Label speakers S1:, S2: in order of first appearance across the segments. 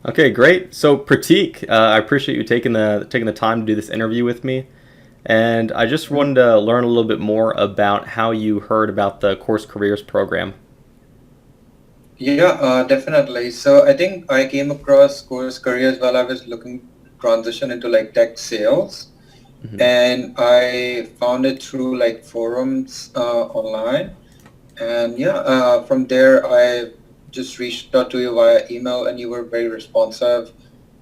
S1: Okay, great. So Prateek, I appreciate you taking the time to do this interview with me, and I just wanted to learn a little bit more about how you heard about the Course Careers program.
S2: Yeah, definitely. So I think I came across CourseCareers while I was looking to transition into like tech sales,
S1: Hmm.
S2: and I found it through like forums online. And yeah, from there I just reached out to you via email, and you were very responsive.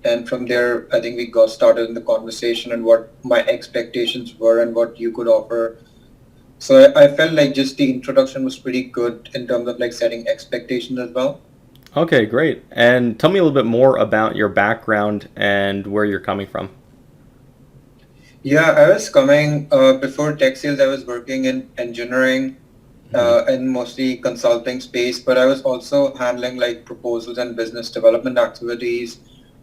S2: And from there, I think we got started in the conversation and what my expectations were and what you could offer. So I felt like just the introduction was pretty good in terms of like setting expectations as well.
S1: Okay, great. And tell me a little bit more about your background and where you're coming from.
S2: Yeah, I was coming before tech sales. I was working in engineering
S1: Hmm.
S2: and mostly consulting space, but I was also handling like proposals and business development activities.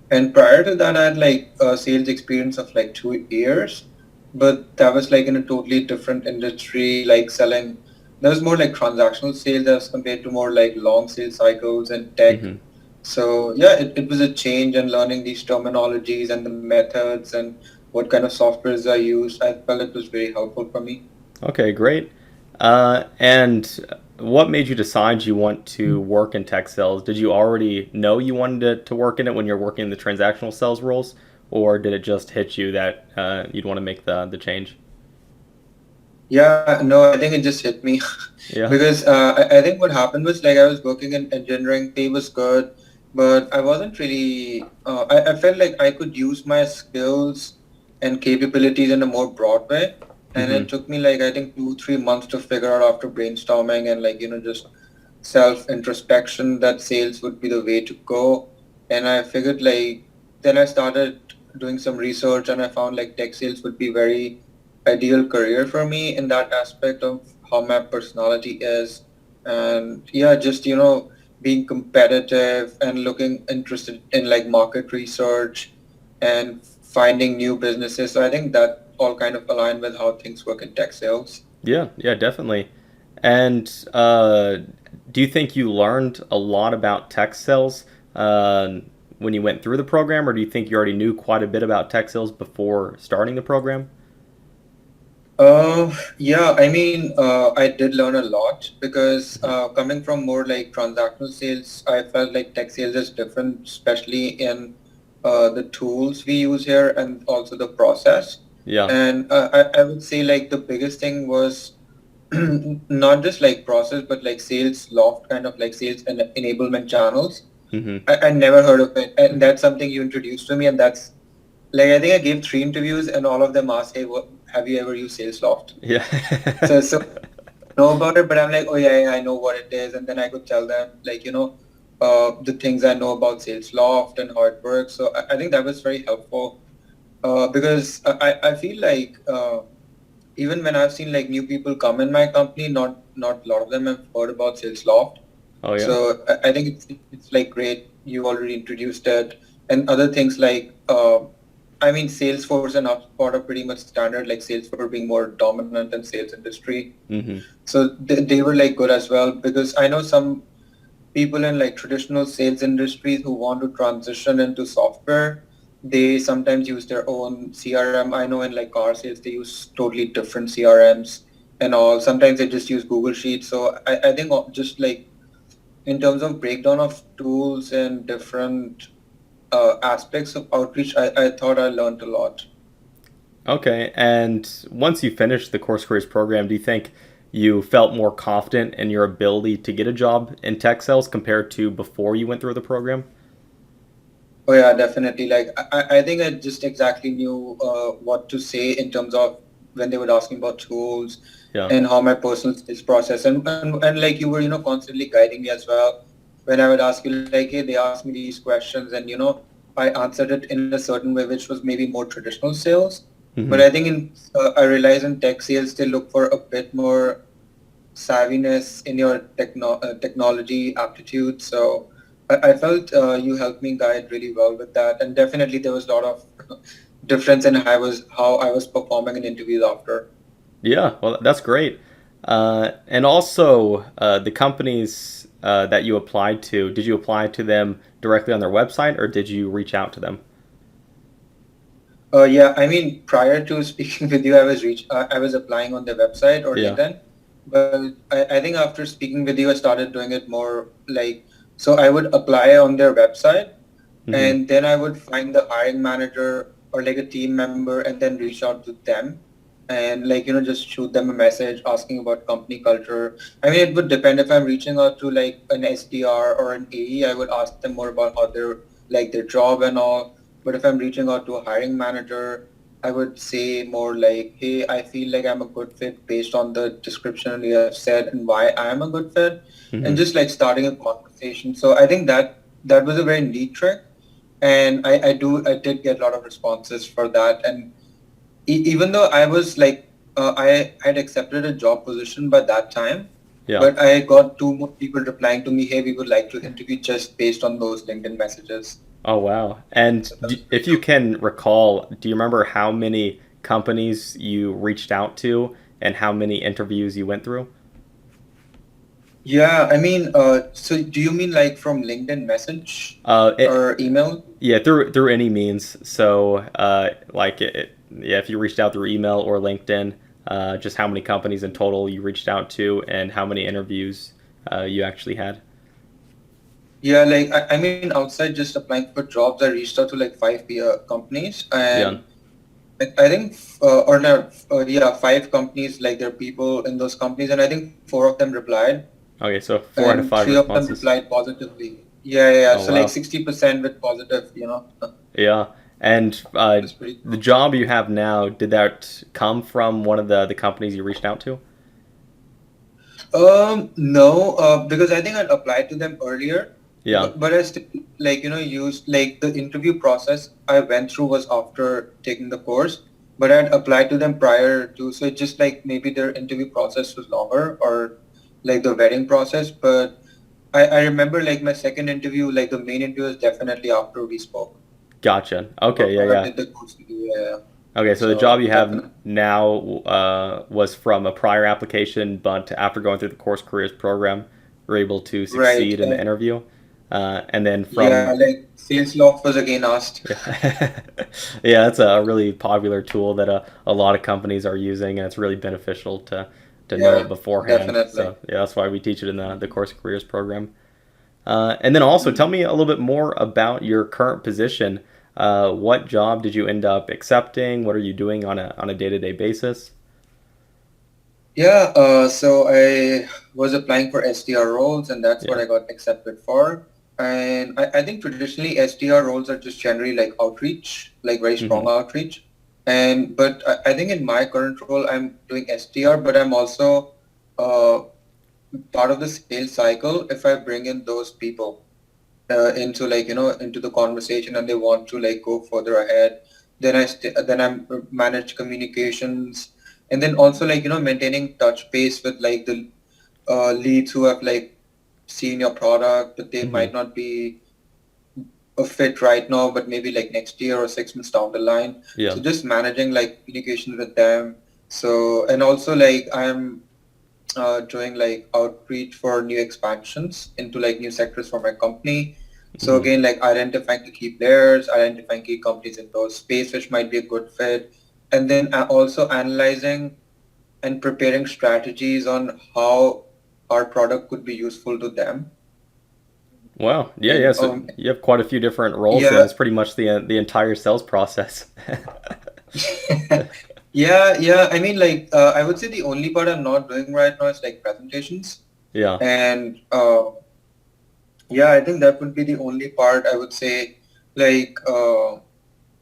S2: And prior to that, I had like a sales experience of like 2 years, but that was like in a totally different industry, like selling. That was more like transactional sales as compared to more like long sales cycles and tech.
S1: Hmm.
S2: So yeah, it was a change and learning these terminologies and the methods and what kind of softwares I used. I felt it was very helpful for me.
S1: Okay, great. And what made you decide you want to work in tech sales? Did you already know you wanted to work in it when you're working in the transactional sales roles, or did it just hit you that you'd want to make the change?
S2: Yeah, no, I think it just hit me
S1: Yeah.
S2: because I think what happened was like I was working in engineering, pay was good, but I wasn't really, I felt like I could use my skills and capabilities in a more broad way. And
S1: Hmm.
S2: it took me like, I think 2, 3 months to figure out after brainstorming and like, just self-introspection that sales would be the way to go. And I figured like, then I started doing some research and I found like tech sales would be very ideal career for me in that aspect of how my personality is. And yeah, just, being competitive and looking interested in like market research and finding new businesses. So I think that all kind of align with how things work in tech sales.
S1: Yeah, yeah, definitely. And do you think you learned a lot about tech sales when you went through the program, or do you think you already knew quite a bit about tech sales before starting the program?
S2: Yeah, I mean, I did learn a lot because coming from more like transactional sales, I felt like tech sales is different, especially in the tools we use here and also the process.
S1: Yeah.
S2: And I would say like the biggest thing was not just like process, but like sales loft, kind of like sales and enablement channels.
S1: Hmm.
S2: I never heard of it, and that's something you introduced to me, and that's like I think I gave 3 interviews, and all of them asked, "Hey, what have you ever used Salesloft?"
S1: Yeah.
S2: So I know about it, but I'm like, "Oh yeah, yeah, I know what it is," and then I could tell them like the things I know about Salesloft and how it works. So I think that was very helpful because I feel like even when I've seen like new people come in my company, not a lot of them have heard about Salesloft.
S1: Oh yeah.
S2: So I think it's like great you already introduced it and other things like I mean Salesforce and HubSpot are pretty much standard like Salesforce being more dominant in sales industry.
S1: Hmm.
S2: So they were like good as well because I know some people in like traditional sales industries who want to transition into software, they sometimes use their own CRM. I know in like car sales they use totally different CRMs and all. Sometimes they just use Google Sheets. So I think just like in terms of breakdown of tools and different aspects of outreach, I thought I learned a lot.
S1: Okay. And once you finished the Course Careers program, do you think you felt more confident in your ability to get a job in tech sales compared to before you went through the program?
S2: Oh yeah, definitely. Like I think I just exactly knew what to say in terms of when they were asking about tools
S1: Yeah.
S2: and how my personal skills process and like you were constantly guiding me as well when I would ask you like hey they asked me these questions and I answered it in a certain way which was maybe more traditional sales, but
S1: Hmm.
S2: I think in I realize in tech sales they look for a bit more savviness in your technology aptitude. So I felt you helped me guide really well with that, and definitely there was a lot of difference in how I was performing in interviews after.
S1: Yeah. Well, that's great. And also, the companies. that you applied to, did you apply to them directly on their website or did you reach out to them?
S2: Yeah, I mean, prior to speaking with you, I was applying on the website or
S1: Yeah.
S2: LinkedIn, but I think after speaking with you, I started doing it more like, so I would apply on their website,
S1: Hmm.
S2: and then I would find the hiring manager or like a team member and then reach out to them and like, just shoot them a message asking about company culture. I mean, it would depend if I'm reaching out to like an SDR or an AE, I would ask them more about how like their job and all. But if I'm reaching out to a hiring manager, I would say more like, hey, I feel like I'm a good fit based on the description you have said and why I am a good fit, and
S1: Hmm.
S2: just like starting a conversation. So I think that was a very neat trick, and I did get a lot of responses for that. And even though I was like I had accepted a job position by that time,
S1: Yeah.
S2: but I got two more people replying to me, hey, we would like to interview just based on those LinkedIn messages.
S1: Oh, wow. And
S2: So that was
S1: if
S2: pretty
S1: you
S2: cool.
S1: can recall, do you remember how many companies you reached out to and how many interviews you went through?
S2: Yeah, I mean, so do you mean like from LinkedIn message
S1: Uh, it,
S2: or email?
S1: yeah, through any means. So, yeah, if you reached out through email or LinkedIn, just how many companies in total you reached out to and how many interviews you actually had.
S2: Yeah, like I mean, outside just applying for jobs, I reached out to like five companies,
S1: Yeah.
S2: and I think, or not, yeah, five companies, like there are people in those companies, and I think four of them replied,
S1: Okay, so four out of
S2: and
S1: five
S2: three of them
S1: responses.
S2: replied positively. Yeah, yeah, yeah.
S1: Oh,
S2: So like
S1: wow.
S2: 60% with positive.
S1: Yeah. And
S2: It's pretty
S1: the
S2: cool.
S1: job you have now, did that come from one of the companies you reached out to?
S2: No, because I think I'd applied to them earlier,
S1: Yeah.
S2: but I still like, used like the interview process I went through was after taking the course, but I'd applied to them prior to, so it's just like maybe their interview process was longer or like the vetting process, but I remember like my second interview, like the main interview was definitely after we spoke
S1: Gotcha. Okay, yeah,
S2: or
S1: yeah.
S2: did the course with you. Yeah.
S1: Okay, so the job
S2: So
S1: you have
S2: definitely.
S1: now was from a prior application, but after going through the Course Careers program, you're able to
S2: Right.
S1: succeed in the interview. And then
S2: Yeah,
S1: from
S2: like sales loft was again asked.
S1: yeah, yeah, that's a really popular tool that a lot of companies are using, and it's really beneficial to know it
S2: Yeah,
S1: beforehand.
S2: definitely.
S1: So yeah, that's why we teach it in the Course Careers program. And then also tell me a little bit more about your current position. What job did you end up accepting? What are you doing on a day-to-day basis?
S2: Yeah, so I was applying for SDR roles, and that's what
S1: Yeah.
S2: I got accepted for. And I think traditionally SDR roles are just generally like outreach, like very strong
S1: Hmm.
S2: outreach. And but I think in my current role, I'm doing SDR, but I'm also uh, part of the sales cycle. If I bring in those people into like into the conversation and they want to like go further ahead, then I'm manage communications, and then also like maintaining touch base with like the leads who have like seen your product but they
S1: Hmm.
S2: might not be a fit right now, but maybe like next year or 6 months down the line.
S1: Yeah.
S2: So just managing like communication with them. So and also like I'm doing like outreach for new expansions into like new sectors for my company. So
S1: Hmm.
S2: again, like identifying the key players, identifying key companies in those space which might be a good fit, and then also analyzing and preparing strategies on how our product could be useful to them.
S1: Wow. Yeah, yeah.
S2: And
S1: So you have quite a few different roles, then
S2: yeah,
S1: it's pretty much the entire sales process.
S2: yeah, yeah. I mean, like I would say the only part I'm not doing right now is like presentations,
S1: Yeah.
S2: and yeah, I think that would be the only part I would say, like,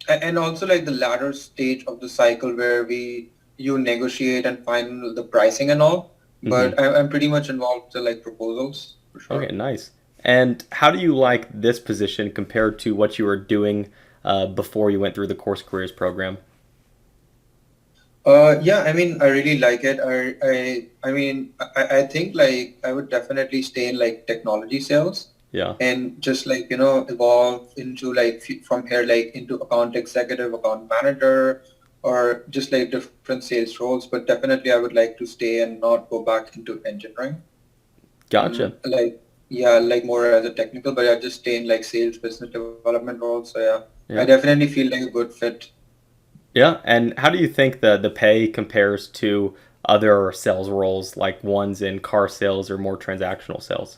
S2: and also like the latter stage of the cycle where you negotiate and find the pricing and all.
S1: Hmm.
S2: But I'm pretty much involved to like proposals for
S1: Okay,
S2: sure.
S1: nice. And how do you like this position compared to what you were doing before you went through the Course Careers program?
S2: Yeah, I mean, I really like it. I mean, I think like I would definitely stay in like technology sales
S1: Yeah.
S2: and just like, evolve into like from here, like into account executive, account manager, or just like different sales roles. But definitely I would like to stay and not go back into engineering.
S1: Gotcha.
S2: Like, yeah, like more as a technical, but I just stay in like sales, business development role. So yeah, I
S1: Yeah.
S2: definitely feel like a good fit.
S1: Yeah. And how do you think the pay compares to other sales roles like ones in car sales or more transactional sales?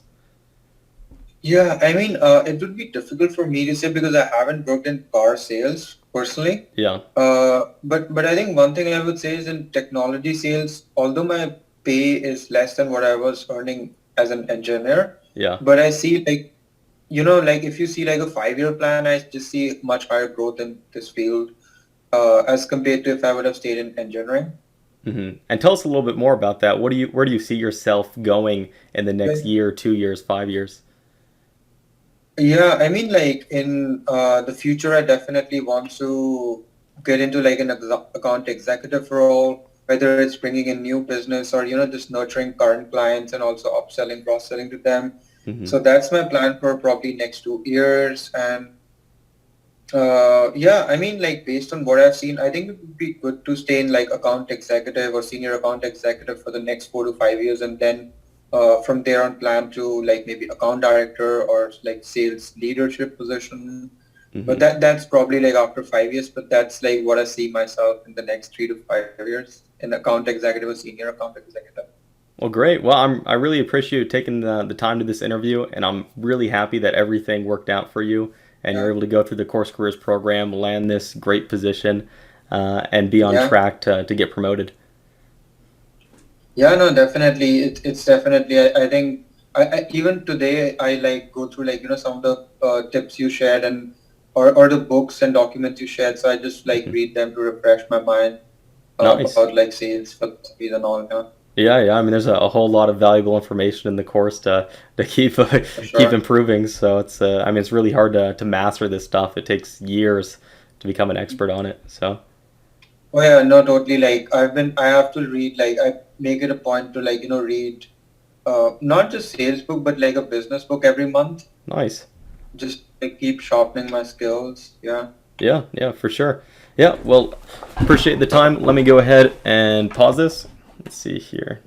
S2: Yeah, I mean, it would be difficult for me to say because I haven't worked in car sales personally.
S1: Yeah.
S2: But I think one thing I would say is in technology sales, although my pay is less than what I was earning as an engineer,
S1: Yeah.
S2: but I see like, like if you see like a 5-year plan, I just see much higher growth in this field as compared to if I would have stayed in engineering.
S1: And tell us a little bit more about that. Where do you see yourself going in the next year, 2 years, 5 years?
S2: Yeah, I mean, like in the future, I definitely want to get into like an account executive role, whether it's bringing in new business or, just nurturing current clients and also upselling, cross-selling to them.
S1: Hmm.
S2: So that's my plan for probably next 2 years. And yeah, I mean, like based on what I've seen, I think it would be good to stay in like account executive or senior account executive for the next 4 to 5 years, and then from there on plan to like maybe account director or like sales leadership position. But
S1: Hmm.
S2: that's probably like after 5 years. But that's like what I see myself in the next 3 to 5 years in account executive or senior account executive.
S1: Well, great. Well, I really appreciate you taking the time to this interview, and I'm really happy that everything worked out for you, and you're
S2: Yeah,
S1: able to go through the Course Careers program, land this great position, and be on
S2: yeah.
S1: track to get promoted.
S2: Yeah, no, definitely. It's definitely. I think I even today I like go through like some of the tips you shared and or the books and documents you shared. So I just like
S1: Mhm.
S2: read them to refresh my mind
S1: Nice.
S2: about like sales philosophies and all. Yeah,
S1: Yeah, yeah. I mean, there's a whole lot of valuable information in the course to keep
S2: for
S1: keep
S2: sure.
S1: improving. So I mean, it's really hard to master this stuff. It takes years to become an expert on it. So
S2: Oh yeah, no, totally. Like I have to read. Like I make it a point to like read not just sales book but like a business book every month.
S1: nice.
S2: Just like keep sharpening my skills. Yeah.
S1: Yeah, yeah, for sure. Yeah, well, appreciate the time. Let me go ahead and pause this. Let's see here.